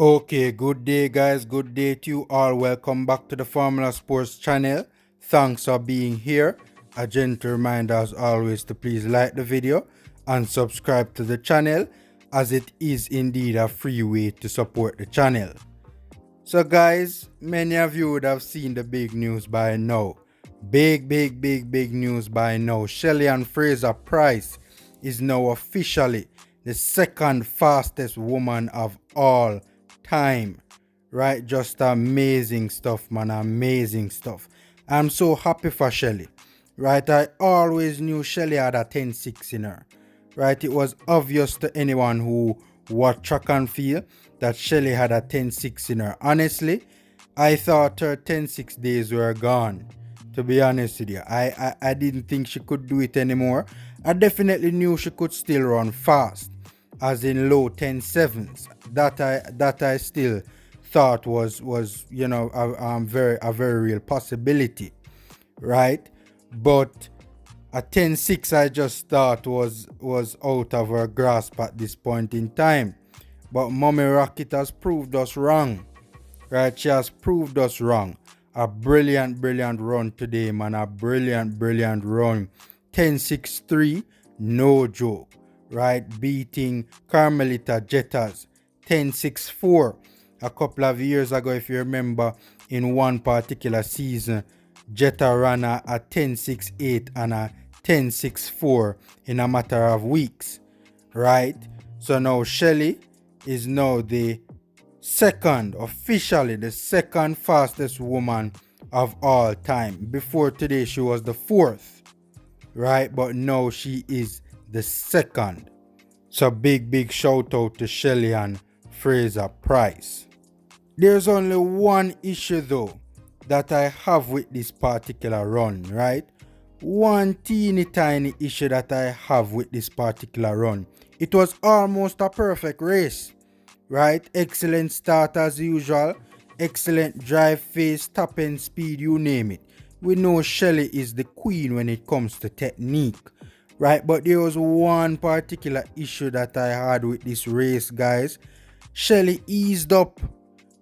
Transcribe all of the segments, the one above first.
Okay, good day, guys. Good day to you all. Welcome back to the Formula Sports channel. Thanks for being here. A gentle reminder, as always, to please like the video and subscribe to the channel, as it is indeed a free way to support the channel. So, guys, many of you would have seen the big news by now. Big news by now. Shelly Ann Fraser Pryce is now officially the second fastest woman of all time. Right? Just amazing stuff, man. Amazing stuff. I'm so happy for Shelly. Right? I always knew Shelly had a 10-6 in her. Right? It was obvious to anyone who watched track and field that Shelly had a 10-6 in her. Honestly, I thought her 10-6 days were gone. To be honest with you, I didn't think she could do it anymore. I definitely knew she could still run fast, as in low 10-7s. That I still thought was a very real possibility, right? But a 10-6 I just thought was out of her grasp at this point in time. But Mommy Rocket has proved us wrong. Right? She has proved us wrong. A brilliant run today, man. A brilliant run. 10-6-3, no joke. Right? Beating Carmelita Jettas 10-6-4. A couple of years ago, if you remember, in one particular season, Jetta ran a 10-6-8 and a 10-6-4 in a matter of weeks. Right? So now Shelly is now officially the second fastest woman of all time. Before today, she was the fourth, right? But now she is the second. So big shout out to Shelly Ann Fraser Pryce. There's only one issue though that I have with this particular run, right? One teeny tiny issue that I have with this particular run. It was almost a perfect race. Right? Excellent start as usual. Excellent drive, phase, top end speed, you name it. We know Shelly is the queen when it comes to technique. Right? But there was one particular issue that I had with this race, guys. Shelly eased up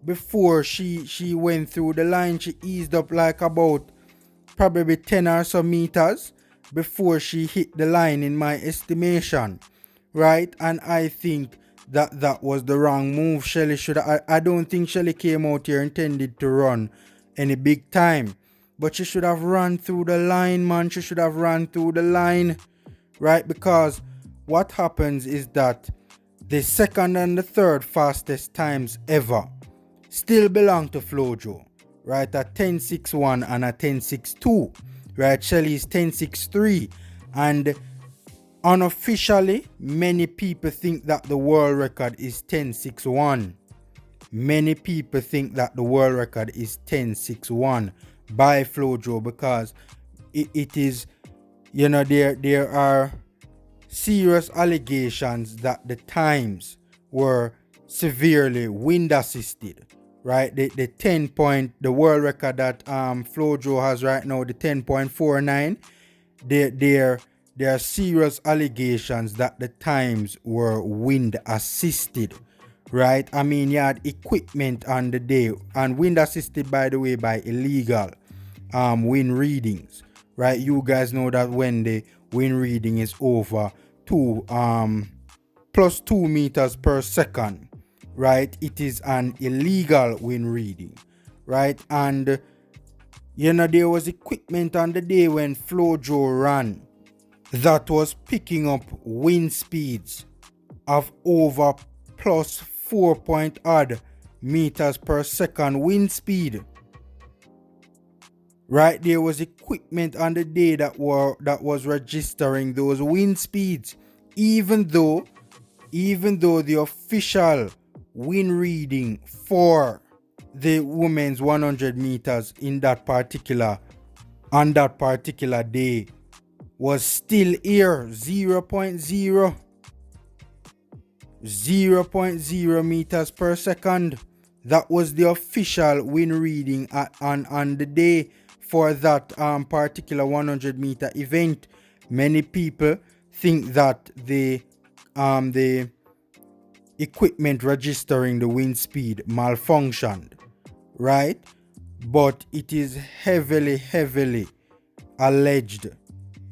before she went through the line. She eased up like about probably 10 or so meters before she hit the line, in my estimation. Right? And I think that was the wrong move. Shelly I don't think Shelly came out here intended to run any big time. But she should have run through the line, man. She should have run through the line. Right? Because what happens is that the second and the third fastest times ever still belong to Flo Jo. Right? A 10-6-1 and a 10-6-2. Right? Shelly's 10-6-3. And unofficially, many people think that the world record is 10-6-1. Many people think that the world record is 10-6-1 by Flo Jo, because it is, there are serious allegations that the times were severely wind assisted. Right? The world record that Flo Jo has right now, the 10.49, there are serious allegations that the times were wind assisted, right? I mean, you had equipment on the day, and wind assisted, by the way, by illegal wind readings, right? You guys know that when the wind reading is over plus 2 meters per second, right? It is an illegal wind reading, right? And there was equipment on the day when Flo Jo ran that was picking up wind speeds of over plus 4 point odd meters per second wind speed. Right? There was equipment on the day that was registering those wind speeds, even though the official wind reading for the women's 100 meters on that particular day was still here, 0.0 meters per second. That was the official wind reading on the day for that particular 100 meter event. Many people think that the equipment registering the wind speed malfunctioned, right? But it is heavily alleged,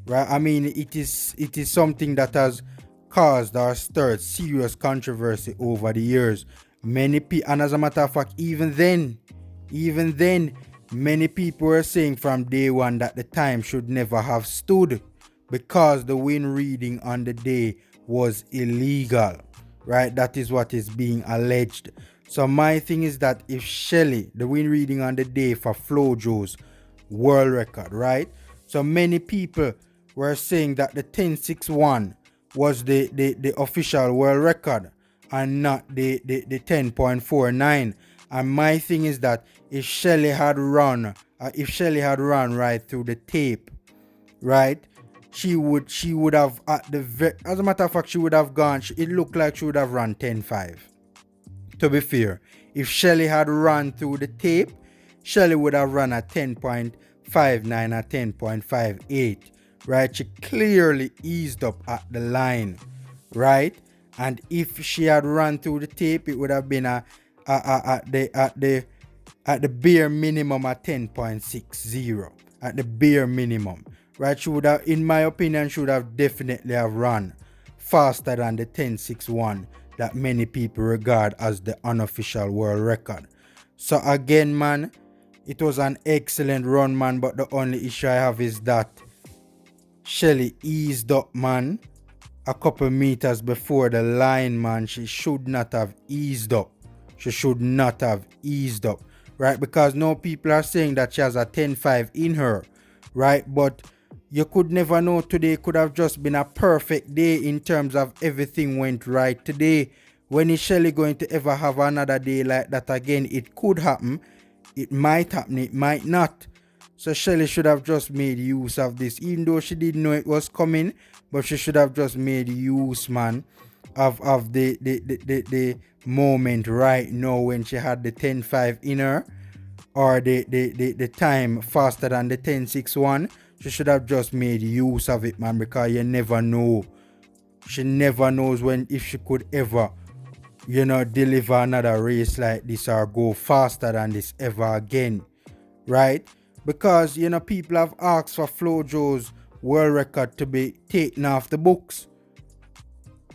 right? I mean, it is something that has caused or stirred serious controversy over the years. Many people, and as a matter of fact, even then, many people were saying from day one that the time should never have stood because the wind reading on the day was illegal, right? That is what is being alleged. So my thing is that if Shelly, the wind reading on the day for Flo Jo's world record, right? So many people were saying that the 10.61 was the official world record and not the 10.49. And my thing is that if Shelly had run right through the tape, right, she would have as a matter of fact, she would have gone. It looked like she would have run 10.5. To be fair, if Shelly had run through the tape, Shelly would have run at 10.59 or 10.58, right? She clearly eased up at the line, right? And if she had run through the tape, it would have been at the bare minimum at 10.60, at the bare minimum, right? She would have, in my opinion, she would have definitely have run faster than the 10.61 that many people regard as the unofficial world record. So again, man, it was an excellent run, man, but the only issue I have is that Shelly eased up, man, a couple meters before the line, man. She should not have eased up. Right? Because now people are saying that she has a 10.5 in her, right? But you could never know. Today could have just been a perfect day in terms of everything went right today. When is Shelly going to ever have another day like that again? It could happen. It might happen. It might not. So Shelly should have just made use of this. Even though she didn't know it was coming, but she should have just made use, man, of the moment right now when she had the 10.5 in her, or the time faster than the 10.61. She should have just made use of it, man, because you never know. She never knows if she could ever, deliver another race like this or go faster than this ever again, right? Because, people have asked for Flo Jo's world record to be taken off the books,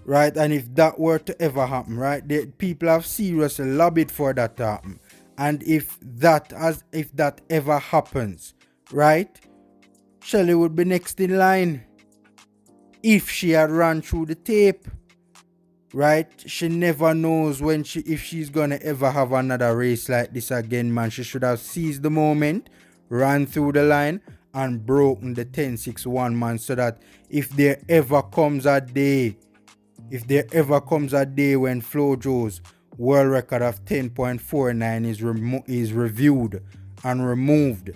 right? And if that were to ever happen, right, people have seriously lobbied for that to happen. And if that ever happens, right, Shelly would be next in line if she had run through the tape, right? She never knows if she's gonna ever have another race like this again, man. She should have seized the moment, ran through the line, and broken the 10.61, man, so that if there ever comes a day when Flo Jo's world record of 10.49 is reviewed and removed,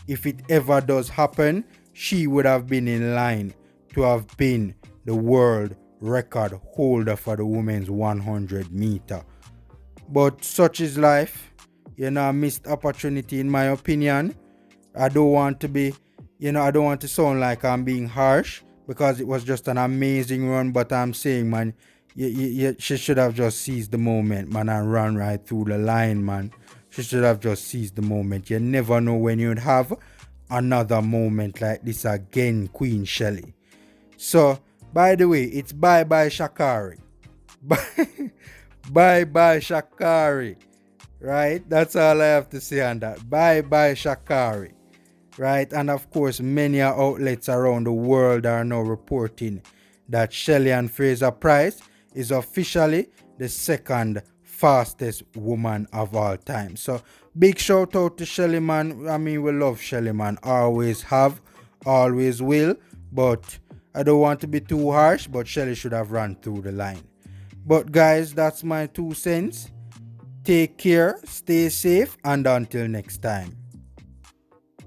if it ever does happen, she would have been in line to have been the world record holder for the women's 100 meter. But such is life, a missed opportunity in my opinion. I don't want to sound like I'm being harsh, because it was just an amazing run, but I'm saying, man, she should have just seized the moment, man, and run right through the line, man. She should have just seized the moment. You never know when you'd have another moment like this again, Queen Shelly. So, by the way, it's bye-bye Sha'Carri. Bye-bye Sha'Carri. Right? That's all I have to say on that. Bye-bye Sha'Carri. Right? And of course, many outlets around the world are now reporting that Shelly Ann Fraser Pryce is officially the second fastest woman of all time. So, big shout out to Shelly, man. I mean, we love Shelly, man. Always have, always will. But I don't want to be too harsh, but Shelly should have run through the line. But guys, that's my 2 cents. Take care, stay safe, and until next time.